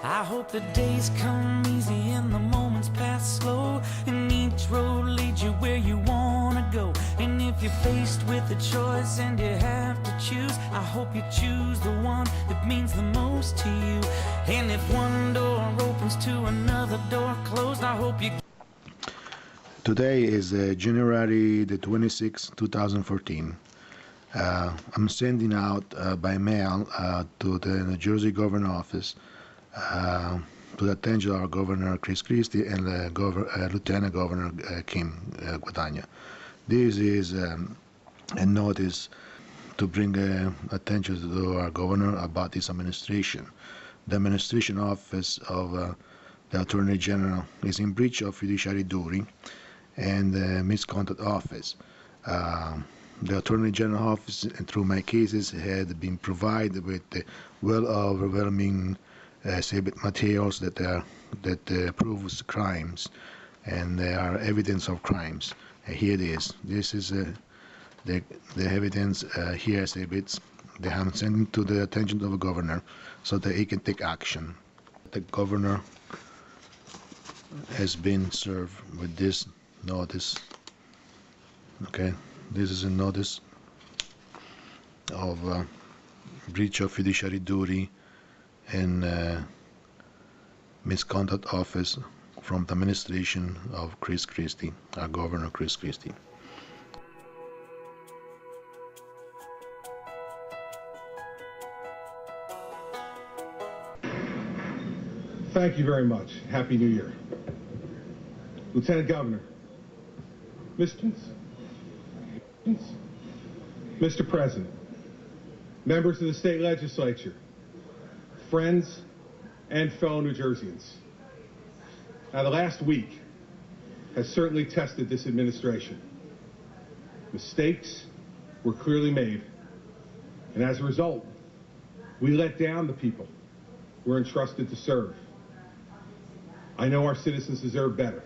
I hope the days come easy and the moments pass slow, and each road leads you where you wanna go. And if you're faced with a choice and you have to choose, I hope you choose the one that means the most to you. And if one door opens to another door closed, I hope you... Today is January the 26th, 2014. I'm sending out by mail to the New Jersey Governor Office to the attention of our Governor Chris Christie and Lieutenant Governor Kim Guadagna. This is a notice to bring attention to our governor about this administration. The administration office of the Attorney General is in breach of fiduciary duty and misconduct office. The Attorney General office, and through my cases, had been provided with overwhelming exhibit materials that proves crimes, and there are evidence of crimes. Here it is. This is the evidence. Here exhibits. They have sent it to the attention of the governor so that he can take action. The governor has been served with this notice. Okay, this is a notice of breach of fiduciary duty and misconduct office from the administration of Chris Christie, our Governor Chris Christie. Thank you very much. Happy New Year. Lieutenant Governor, Mr. President, members of the state legislature, friends and fellow New Jerseyans. Now, the last week has certainly tested this administration. Mistakes were clearly made, and as a result, we let down the people we're entrusted to serve. I know our citizens deserve better,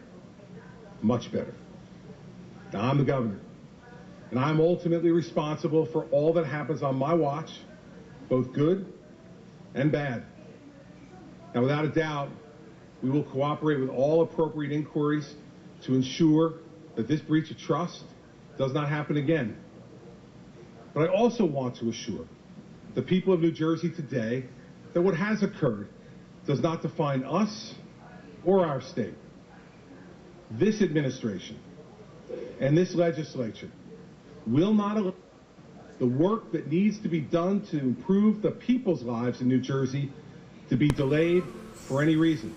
much better. Now, I'm the governor, and I'm ultimately responsible for all that happens on my watch, both good and bad. Now, without a doubt, we will cooperate with all appropriate inquiries to ensure that this breach of trust does not happen again. But I also want to assure the people of New Jersey today that what has occurred does not define us or our state. This administration and this legislature will not allow the work that needs to be done to improve the people's lives in New Jersey to be delayed for any reason.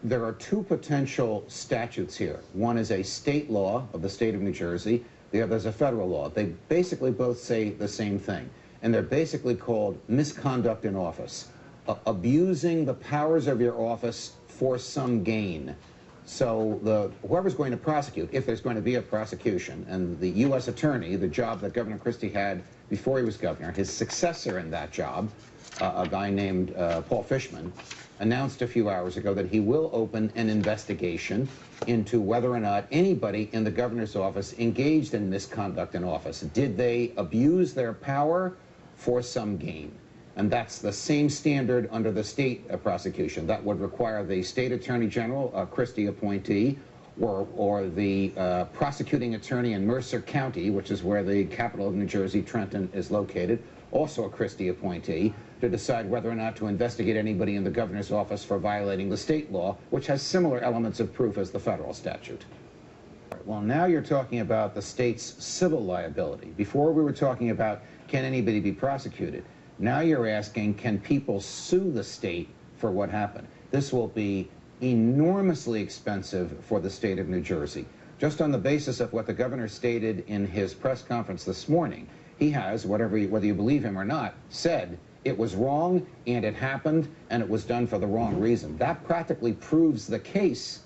There are two potential statutes here. One is a state law of the state of New Jersey. The other is a federal law. They basically both say the same thing, and they're basically called misconduct in office, abusing the powers of your office for some gain. So whoever's going to prosecute, if there's going to be a prosecution, and the U.S. attorney, the job that Governor Christie had before he was governor, his successor in that job, a guy named Paul Fishman, announced a few hours ago that he will open an investigation into whether or not anybody in the governor's office engaged in misconduct in office. Did they abuse their power for some gain? And that's the same standard under the state prosecution. That would require the state attorney general, a Christie appointee, or the prosecuting attorney in Mercer County, which is where the capital of New Jersey, Trenton, is located, also a Christie appointee, to decide whether or not to investigate anybody in the governor's office for violating the state law, which has similar elements of proof as the federal statute. Well, now you're talking about the state's civil liability. Before we were talking about can anybody be prosecuted. Now you're asking, can people sue the state for what happened? This will be enormously expensive for the state of New Jersey. Just on the basis of what the governor stated in his press conference this morning, he has, whether you believe him or not, said it was wrong and it happened and it was done for the wrong reason. That practically proves the case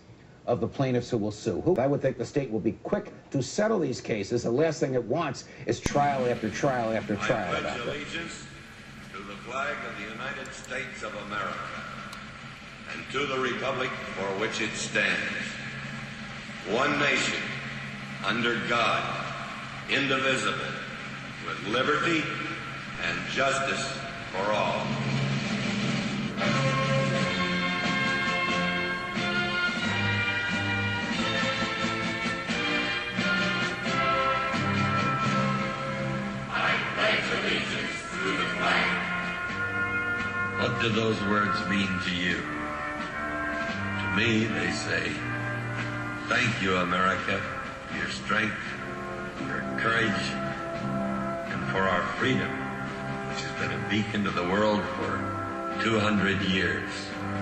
of the plaintiffs who will sue. I would think the state will be quick to settle these cases. The last thing it wants is trial after trial after trial I about pledge them. allegiance to the flag of the United States of America and to the republic for which it stands, one nation, under God, indivisible, with liberty and justice for all. What do those words mean to you? To me, they say, thank you, America, for your strength, your courage, and for our freedom, which has been a beacon to the world for 200 years.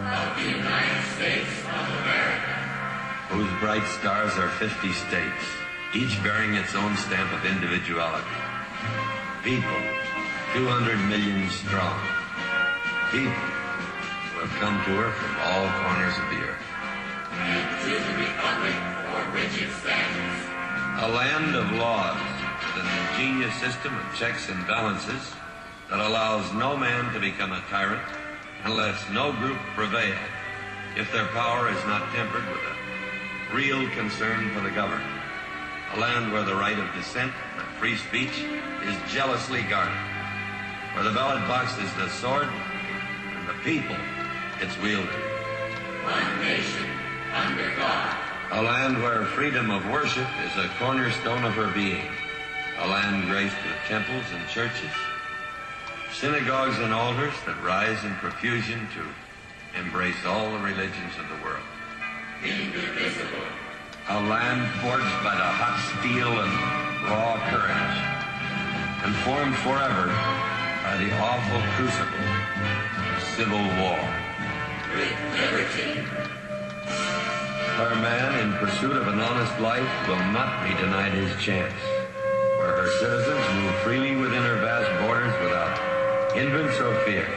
Of the United States of America, Whose bright stars are 50 states, each bearing its own stamp of individuality. People, 200 million strong. People who have come to her from all corners of the earth. and to the republic for which it stands, A land of laws with an ingenious system of checks and balances that allows no man to become a tyrant unless no group prevail if their power is not tempered with a real concern for the governed. A land where the right of dissent and free speech is jealously guarded, where the ballot box is the sword and the people its wielder. one nation, under God, A land where freedom of worship is a cornerstone of her being. A land graced with temples and churches, synagogues and altars that rise in profusion to embrace all the religions of the world. indivisible, A land forged by the hot steel and raw courage, and formed forever by the awful crucible of civil war. with liberty, Where man, in pursuit of an honest life, will not be denied his chance. Where her citizens move freely within her vast borders without hindrance or fear.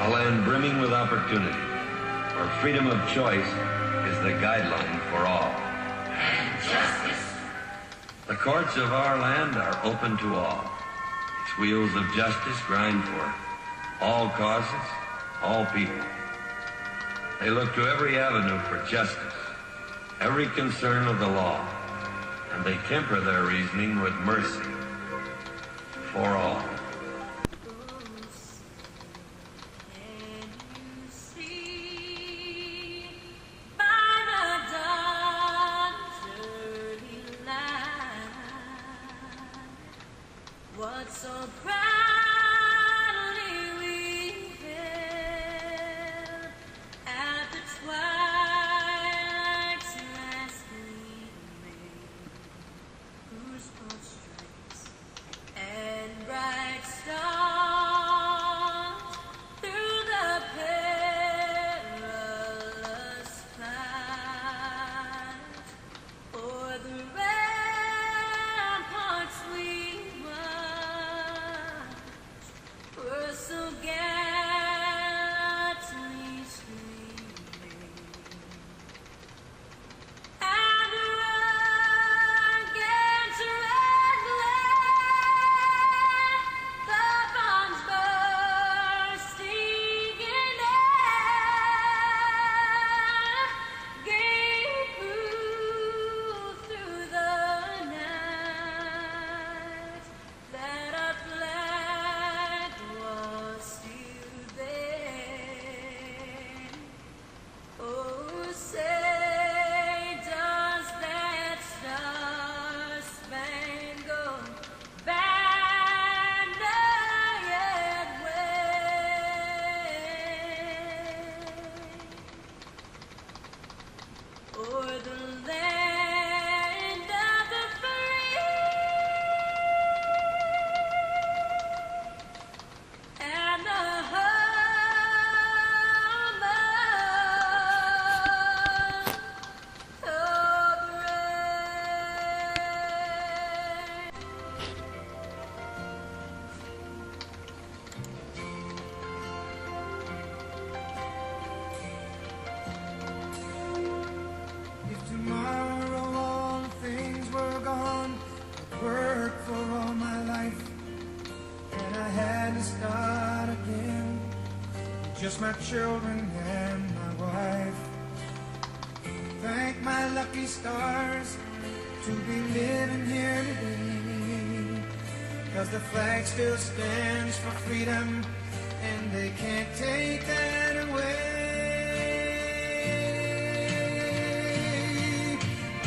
A land brimming with opportunity, where freedom of choice is the guideline for all. and justice, The courts of our land are open to all. Its wheels of justice grind for all causes, all people. They look to every avenue for justice, every concern of the law, and they temper their reasoning with mercy for all. Can you see by the dawn's early light what so proudly we hailed at the twilight's last gleaming, whose broad stripes and bright stars through the perilous fight o'er the ramparts we watched were so gallantly streaming. And against red glare, the bombs bursting in air gave proof through the night that our flag was still there. Oh, say does that star-spangled banner yet wave o'er the land of the free and the home of the brave. If just my children and my wife. Thank my lucky stars to be living here today. 'Cause the flag still stands for freedom, and they can't take that away.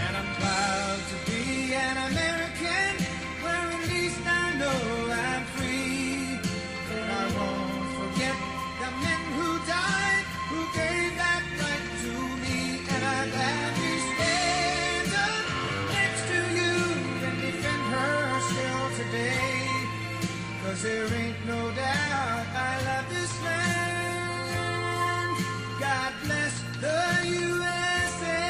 And I'm proud to be an American, where at least I know I'm free. And I won't forget the men who died, who gave that right to me. And I'd gladly stand up next to you and defend her still today. 'Cause there ain't no doubt I love this land. God bless the USA.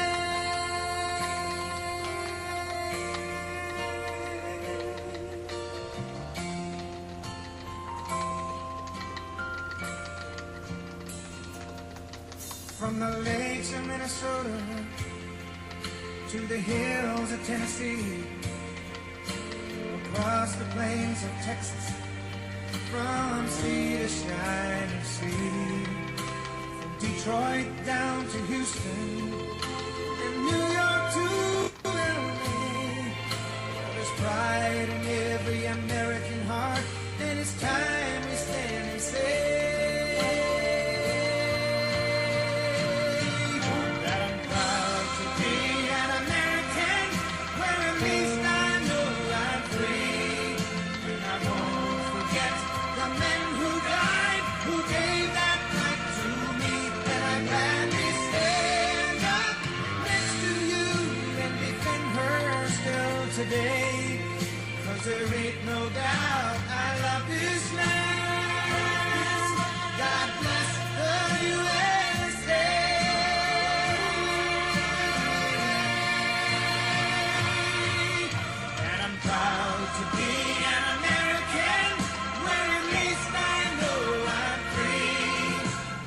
From the lakes of Minnesota to the hills of Tennessee, across the plains of Texas, from sea to shining sea, from Detroit down to Houston, and New York to LA. There's pride in every American heart, and it's time we stand and say that I'm proud to be an American, where at least I know I'm free. And I won't forget the men who died, who gave that right to me. And I gladly stand up next to you and defend her still today. 'Cause there ain't no doubt I love this land. God bless the USA. And I'm proud to be an American, where at least I know I'm free.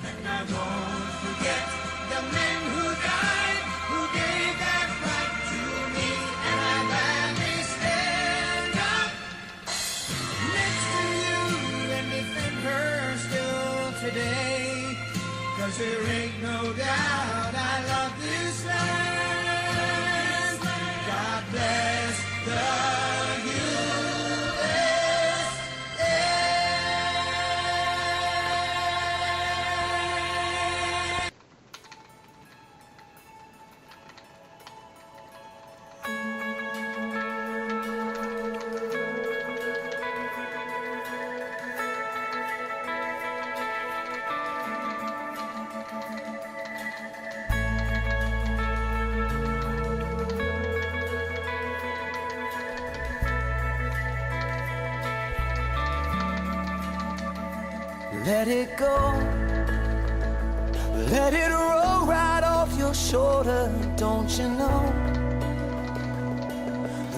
And I won't forget the men who died, who gave that right to me. And I gladly stand up next to you and defend her still today. 'Cause there ain't no doubt I love this land. God bless the USA. Let it go, let it roll right off your shoulder. Don't you know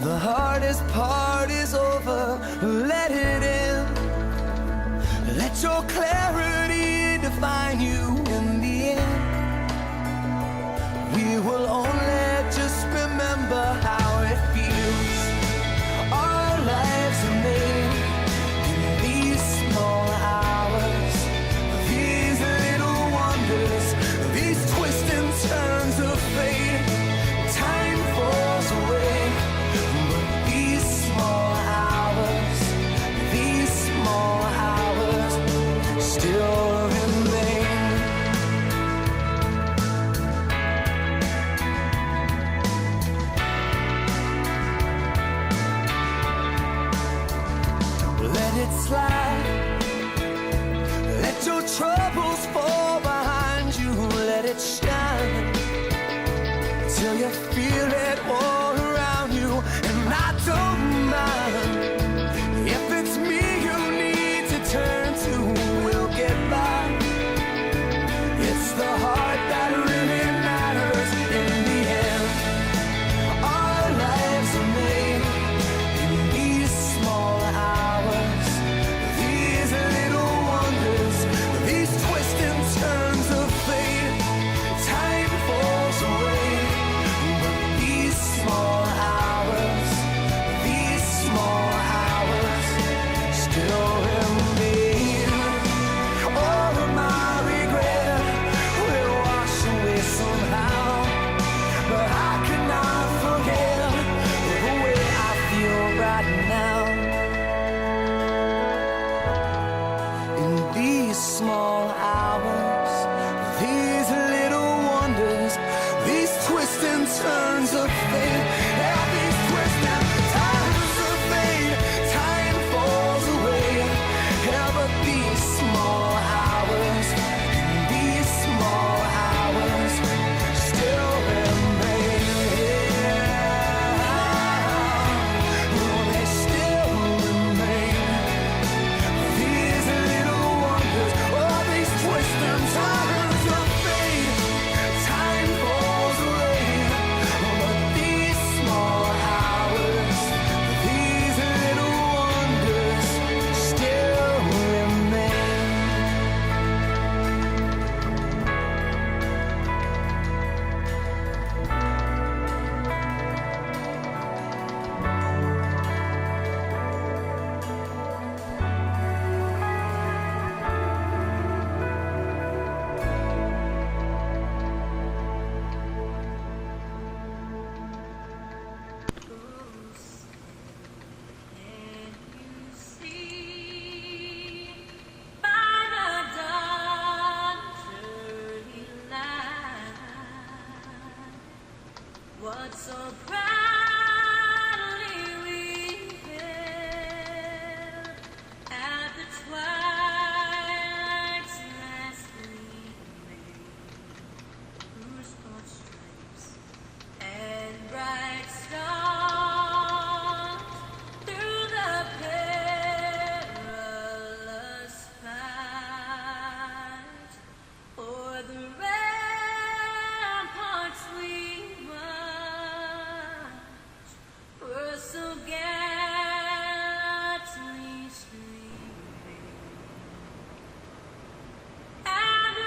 the hardest part is over? Let it in, let your clarity define you in the end. We will only just remember how it feels. Our lives are made in these small hours, these little wonders, these twists and turns of fate. Time falls away, but these small hours still remain. turns of fate, all these twisted times of fate. Time falls away, yeah, but these small hours, these small hours still remain. Oh, they still remain. These little wonders, all these twists and turns of fate. Time falls away, but these small hours, these little wonders still remain. Can you see by the dawn's early light what so proudly we hailed at the twilight's last gleaming, whose broad stripes and bright stars through the perilous fight o'er the ramparts we watched were so gallantly streaming. And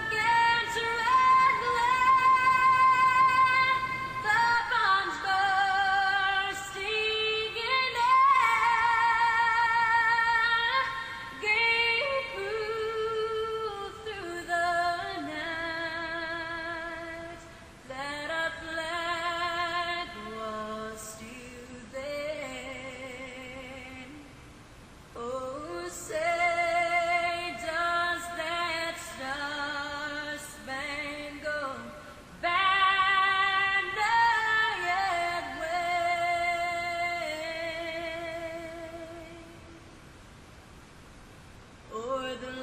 against red glare, the bombs bursting in air gave proof through the night that our flag was still there. Oh, say does that star-spangled banner yet wave o'er the